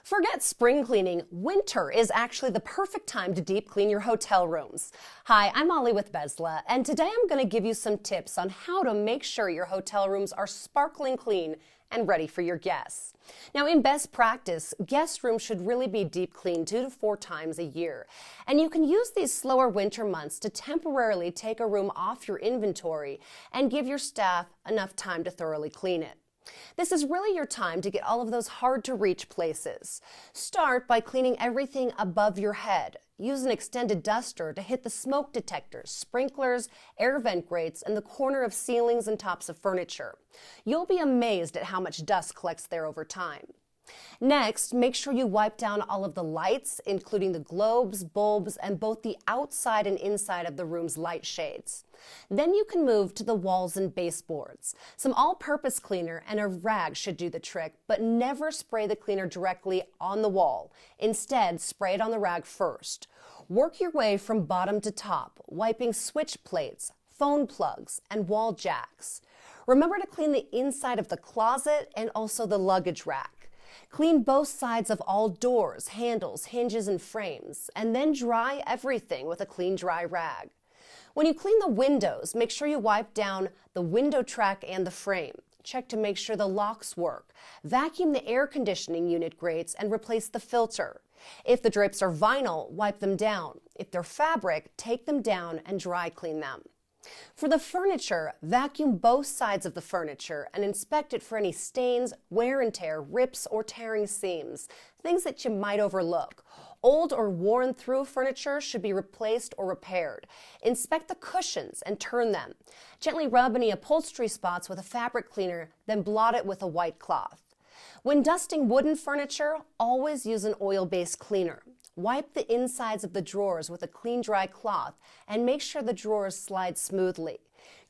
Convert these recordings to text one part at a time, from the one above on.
Forget spring cleaning. Winter is actually the perfect time to deep clean your hotel rooms. Hi, I'm Molly with Bezla, and today I'm going to give you some tips on how to make sure your hotel rooms are sparkling clean and ready for your guests. Now, in best practice, guest rooms should really be deep cleaned 2 to 4 times a year. And you can use these slower winter months to temporarily take a room off your inventory and give your staff enough time to thoroughly clean it. This is really your time to get all of those hard-to-reach places. Start by cleaning everything above your head. Use an extended duster to hit the smoke detectors, sprinklers, air vent grates, and the corner of ceilings and tops of furniture. You'll be amazed at how much dust collects there over time. Next, make sure you wipe down all of the lights, including the globes, bulbs, and both the outside and inside of the room's light shades. Then you can move to the walls and baseboards. Some all-purpose cleaner and a rag should do the trick, but never spray the cleaner directly on the wall. Instead, spray it on the rag first. Work your way from bottom to top, wiping switch plates, phone plugs, and wall jacks. Remember to clean the inside of the closet and also the luggage rack. Clean both sides of all doors, handles, hinges, and frames, and then dry everything with a clean, dry rag. When you clean the windows, make sure you wipe down the window track and the frame. Check to make sure the locks work. Vacuum the air conditioning unit grates and replace the filter. If the drapes are vinyl, wipe them down. If they're fabric, take them down and dry clean them. For the furniture, vacuum both sides of the furniture and inspect it for any stains, wear and tear, rips, or tearing seams, things that you might overlook. Old or worn through furniture should be replaced or repaired. Inspect the cushions and turn them. Gently rub any upholstery spots with a fabric cleaner, then blot it with a white cloth. When dusting wooden furniture, always use an oil-based cleaner. Wipe the insides of the drawers with a clean, dry cloth and make sure the drawers slide smoothly.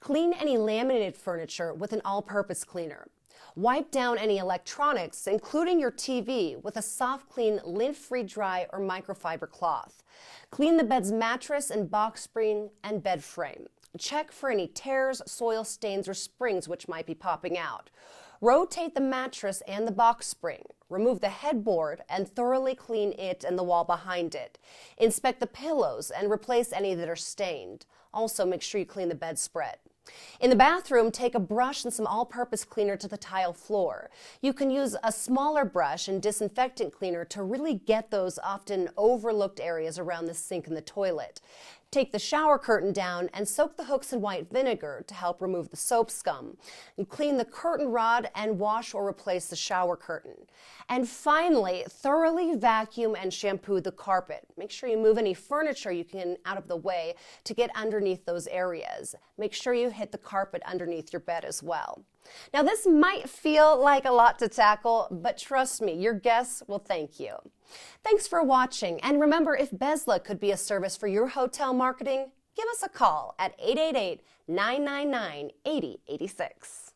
Clean any laminated furniture with an all-purpose cleaner. Wipe down any electronics, including your TV, with a soft, clean, lint-free dry or microfiber cloth. Clean the bed's mattress and box spring and bed frame. Check for any tears, soil stains, or springs which might be popping out. Rotate the mattress and the box spring. Remove the headboard and thoroughly clean it and the wall behind it. Inspect the pillows and replace any that are stained. Also, make sure you clean the bedspread. In the bathroom, take a brush and some all-purpose cleaner to the tile floor. You can use a smaller brush and disinfectant cleaner to really get those often overlooked areas around the sink and the toilet. Take the shower curtain down and soak the hooks in white vinegar to help remove the soap scum. And clean the curtain rod and wash or replace the shower curtain. And finally, thoroughly vacuum and shampoo the carpet. Make sure you move any furniture you can out of the way to get underneath those areas. Make sure you hit the carpet underneath your bed as well. Now, this might feel like a lot to tackle, but trust me, your guests will thank you. Thanks for watching, and remember, if Bezla could be a service for your hotel marketing, give us a call at 888-999-8086.